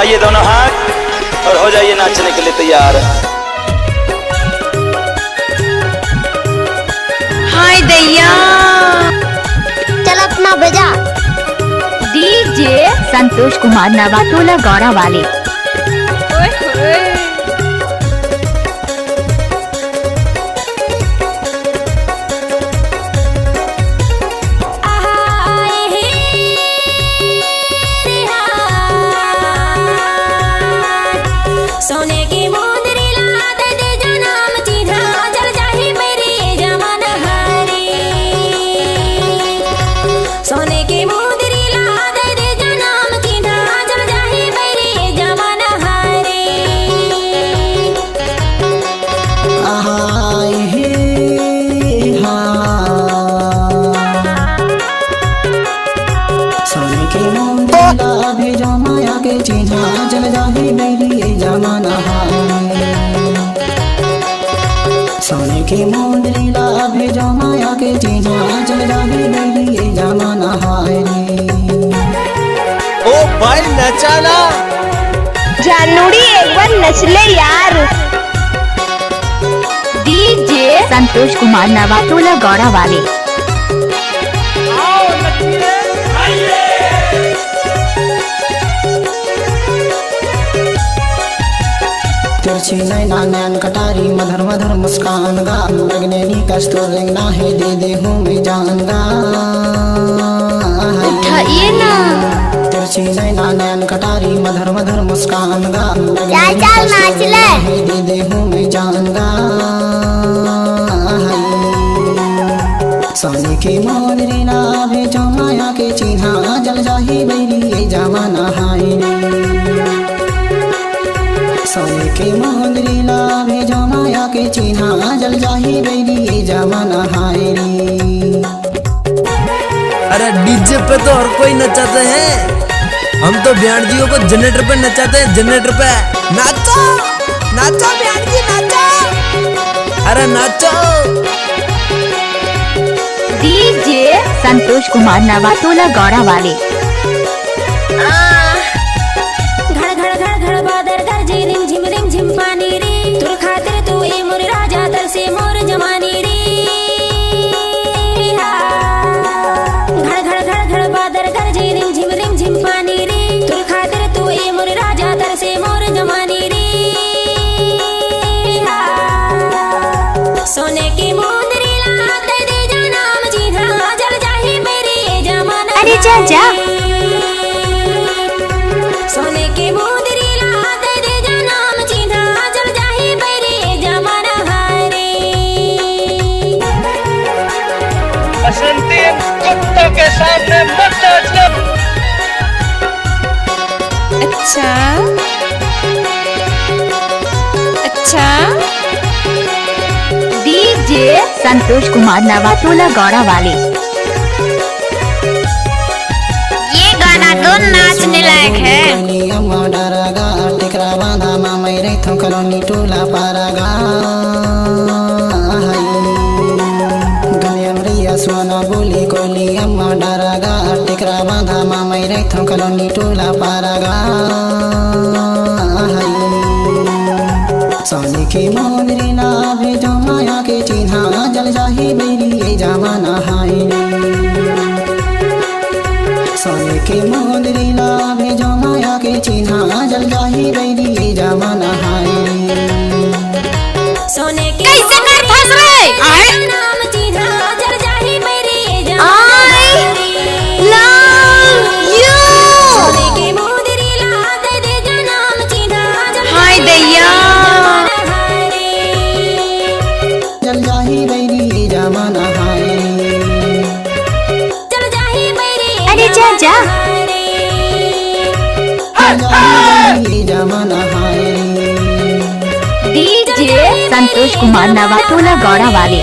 उठाइए दोनों हाथ और हो जाइए नाचने के लिए तैयार। हाय दैया, चल अपना बजा। डीजे संतोष कुमार नवाटोला गौरा वाले। सोने की मोंदरी ला दे दे जनाम चिन्हा जल जाही मेरी जमन हारी। सोने की मोंदरी ला दे दे जनाम चिन्हा जल जाही मेरी जमन हारी। आहाय हे सोने की मोंदरी ला भेजो माया के चिन्हा जल जाही मेरी जमन हारी। सोने की मोंदरी ला भेजो माया के चिन्हा जल जाही मेरी जमन हारी। ओ भाई नचाना जानूड़ी एक बार नच ले यार। डीजे संतोष कुमार नवाटोला गौरा वाले। तिरछी नैना नैन कटारी मधुर मधुर मुस्कान गा लगने कस्तूर रेंगना है दे दे हूँ मैं जान गा। उठाइए ना। तिरछी नैना नैन कटारी मधुर मधुर मुस्कान गा चल चल नाच ले। दे दे हूँ मैं जान गा। सोने की मोंदरी ला भेजो माया के चिन्हा जल जाही बैरी जमाना हाय। सोने की मोंदरी ला भेजो माया के चिन्हा जल जाही बैरी जमाना हाय। अरे डीजे पे तो हर कोई नचाते हैं, हम तो ब्यांडियों को जनरेटर पे नचाते हैं। जनरेटर पे नाचो नाचो ब्यांडी नाचो, अरे नाचो। डीजे संतोष कुमार नवाटोला गौरा वाले। घड़ घड़ घड़ घड़ बादर गरजे रिम झिम पानी रे। तुर खातिर तू ए मोर राजा तर से मोर जमानी रे। घड़ घड़ घड़ घड़ बादर गरजे रिम झिम पानी रे। तुर खातिर तू ए मोर राजा तर से मोर जमानी रे। सोने की मोंदरी ला दे दे जनाम चिन्हा जल जाही मेरी जमन। अरे जा जा। सोने की मोंदरी ला दे दे जनाम चिन्हा जल जाही मेरी जमन हारी। बसंती कुत्तों के सामने मत नाचना। अच्छा अच्छा। डीजे संतोष कुमार नवाटोला गौरा वाले। ये गाना तो नाचने लायक है। अम्मा डरागा टिकरा बांधा मामई रे थो कलोनी टोला पारागा। गलियम रिया सोना बोली कोली अम्मा डरागा टिकरा बांधा मामई रे थो कलोनी टोला पारागा। सोने की मोंदरी ला भेजो माया के चिन्हा जल जाही बैरी जमाना हाय। सोने की मोंदरी ला भेजो माया के चिन्हा जल जाही बैरी जमाना हाय। सोने की कैसे कर फंस रहे? नाम चिन्हा जल जाही मेरी जमन I हारी। love you। सोने की मोंदरी ला दे दे जनाम चिन्हा जल हाय दैया, जल जाही बैरी जमाना हाय। जल जाही मेरी अरे जा जा। जल जाही बैरी जमाना हाय। डीजे संतोष कुमार नवाटोला गौरा वाले।